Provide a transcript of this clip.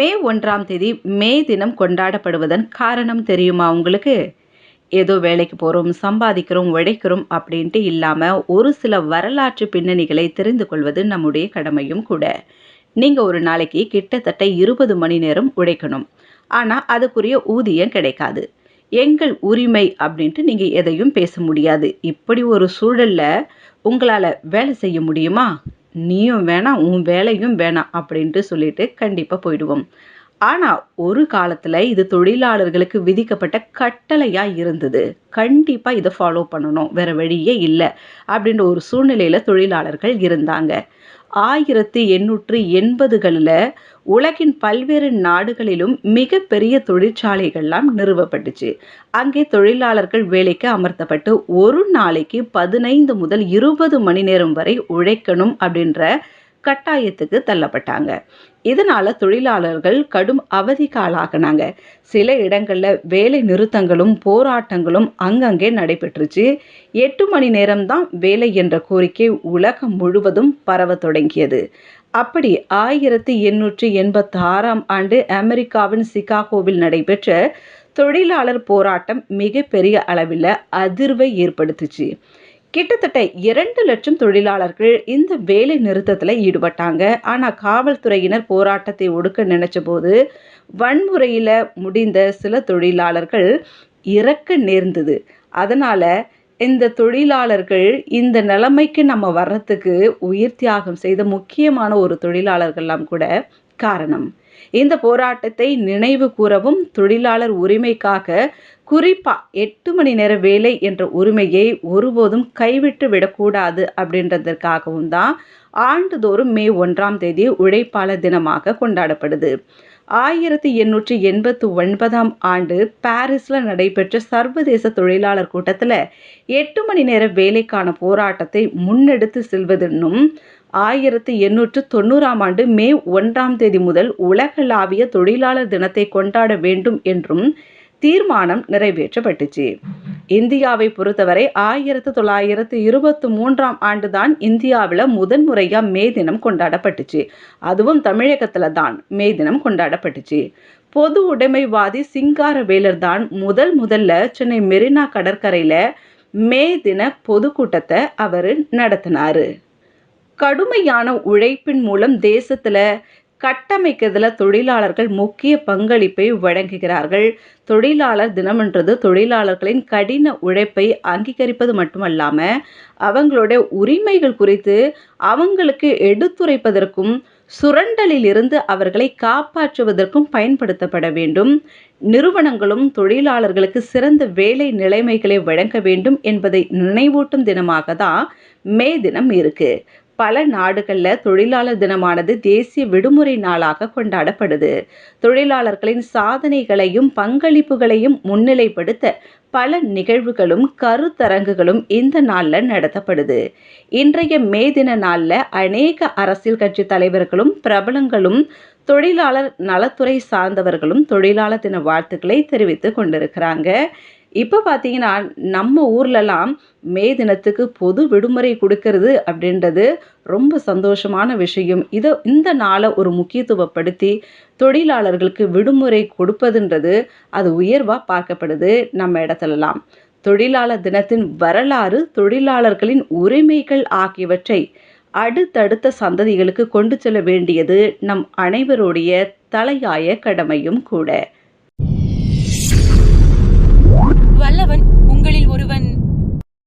மே 1ஆம் தேதி மே தினம் கொண்டாடப்படுவதன் காரணம் தெரியுமா உங்களுக்கு? ஏதோ வேலைக்கு போறோம், சம்பாதிக்கிறோம், உழைக்கிறோம் அப்படின்ட்டு இல்லாம, ஒரு சில வரலாற்று பின்னணிகளை தெரிந்து கொள்வது நம்முடைய கடமையும் கூட. நீங்க ஒரு நாளைக்கு கிட்டத்தட்ட 20 மணி நேரம் உழைக்கணும். ஆனா, அதுக்குரிய ஊதியம் கிடைக்காது. எங்கள் உரிமை அப்படின்ட்டு நீங்க எதையும் பேச முடியாது. இப்படி ஒரு சூழல்ல உங்களால வேலை செய்ய முடியுமா? நீயும் வேணாம், உன் வேலையும் வேணாம் அப்படின்ட்டு சொல்லிட்டு கண்டிப்பா போயிடுவோம். ஆனா, ஒரு காலத்துல இது தொழிலாளர்களுக்கு விதிக்கப்பட்ட கட்டளையா இருந்தது. கண்டிப்பா இத ஃபாலோ பண்ணணும். வேற வழியே இல்ல. அப்படின்ற ஒரு சூழ்நிலையில தொழிலாளர்கள் இருந்தாங்க. 1880கள்ல உலகின் பல்வேறு நாடுகளிலும் மிகப்பெரிய தொழிற்சாலைகள்லாம் நிறுவப்பட்டுச்சு. அங்கே தொழிலாளர்கள் வேலைக்கு அமர்த்தப்பட்டு ஒரு நாளைக்கு 15 முதல் 20 மணி நேரம் வரை உழைக்கணும் அப்படின்ற கட்டாயத்துக்கு தள்ளப்பட்டாங்க. இதனால தொழிலாளர்கள் கடும் அவதிக்கு ஆளாகுனாங்க. சில இடங்கள்ல வேலை நிறுத்தங்களும், போராட்டங்களும் அங்கங்கே நடைபெற்றுச்சு. 8 மணி நேரம் தான் வேலை என்ற கோரிக்கை உலகம் முழுவதும் பரவத் தொடங்கியது. அப்படி 1886ஆம் ஆண்டு அமெரிக்காவின் சிகாகோவில் நடைபெற்ற தொழிலாளர் போராட்டம் மிகப்பெரிய அளவில அதிர்வை ஏற்படுத்துச்சு. கிட்டத்தட்ட 2,00,000 தொழிலாளர்கள் இந்த வேலை நிறுத்தத்துல ஈடுபட்டாங்க. ஆனா காவல்துறையினர் போராட்டத்தை ஒடுக்க நினைச்சபோது, வன்முறையில முடிந்த சில தொழிலாளர்கள் இறக்க நேர்ந்தது. அதனால இந்த தொழிலாளர்கள் இந்த நிலைமைக்கு நம்ம வர்றதுக்கு உயிர் தியாகம் செய்த முக்கியமான ஒரு தொழிலாளர்கள்லாம் கூட காரணம். இந்த போராட்டத்தை நினைவு கூரவும் தொழிலாளர் உரிமைக்காக குறிப்பா 8 மணி நேர வேலை என்ற உரிமையை ஒருபோதும் கைவிட்டு விடக்கூடாது அப்படின்றதற்காகவும் தான் ஆண்டுதோறும் மே 1ஆம் தேதி உழைப்பாளர் தினமாக கொண்டாடப்படுது. 1889ஆம் ஆண்டு பாரிஸ்ல நடைபெற்ற சர்வதேச தொழிலாளர் கூட்டத்துல 8 மணி நேர வேலைக்கான போராட்டத்தை முன்னெடுத்து செல்வதென்னும் 1890ஆம் ஆண்டு மே 1ஆம் தேதி முதல் உலகளாவிய தொழிலாளர் தினத்தை கொண்டாட வேண்டும் என்றும் தீர்மானம் நிறைவேற்றப்பட்டுச்சு. இந்தியாவை பொறுத்தவரை 1923ஆம் ஆண்டுதான் இந்தியாவில் முதன்முறையா மே தினம் கொண்டாடப்பட்டுச்சு. அதுவும் தமிழகத்துல தான் மே தினம் கொண்டாடப்பட்டுச்சு. பொது உடைமைவாதி சிங்காரவேலர் தான் முதல்ல சென்னை மெரினா கடற்கரையில மே தின பொதுக்கூட்டத்தை அவர் நடத்தினாரு. கடுமையான உழைப்பின் மூலம் தேசத்துல கட்டமைக்கிறதுல தொழிலாளர்கள் முக்கிய பங்களிப்பை வழங்குகிறார்கள். தொழிலாளர் தினம்ன்றது தொழிலாளர்களின் கடின உழைப்பை அங்கீகரிப்பது மட்டுமல்லாம, அவங்களுடைய உரிமைகள் குறித்து அவங்களுக்கு எடுத்துரைப்பதற்கும், சுரண்டலில் இருந்து அவர்களை காப்பாற்றுவதற்கும் பயன்படுத்தப்பட வேண்டும். நிறுவனங்களும் தொழிலாளர்களுக்கு சிறந்த வேலை நிலைமைகளை வழங்க வேண்டும் என்பதை நினைவூட்டும் தினமாக தான் மே தினம் இருக்கு. பல நாடுகள்ல தொழிலாளர் தினமானது தேசிய விடுமுறை நாளாக கொண்டாடப்படுது. தொழிலாளர்களின் சாதனைகளையும் பங்களிப்புகளையும் முன்னிலைப்படுத்த பல நிகழ்வுகளும் கருத்தரங்குகளும் இந்த நாள்ல நடத்தப்படுது. இன்றைய மே தின நாள்ல அநேக அரசியல் கட்சி தலைவர்களும் பிரபலங்களும் தொழிலாளர் நலத்துறை சார்ந்தவர்களும் தொழிலாளர் தின வாழ்த்துக்களை தெரிவித்து கொண்டிருக்கிறாங்க. இப்போ பார்த்தீங்கன்னா நம்ம ஊர்லலாம் மே தினத்துக்கு பொது விடுமுறை கொடுக்கறது அப்படின்றது ரொம்ப சந்தோஷமான விஷயம். இந்த நாளை ஒரு முக்கியத்துவப்படுத்தி தொழிலாளர்களுக்கு விடுமுறை கொடுப்பதுன்றது அது உயர்வா பார்க்கப்படுது நம்ம இடத்துலலாம். தொழிலாளர் தினத்தின் வரலாறு, தொழிலாளர்களின் உரிமைகள் ஆகியவற்றை அடுத்தடுத்த சந்ததிகளுக்கு கொண்டு செல்ல வேண்டியது நம் அனைவருடைய தலையாய கடமையும் கூட.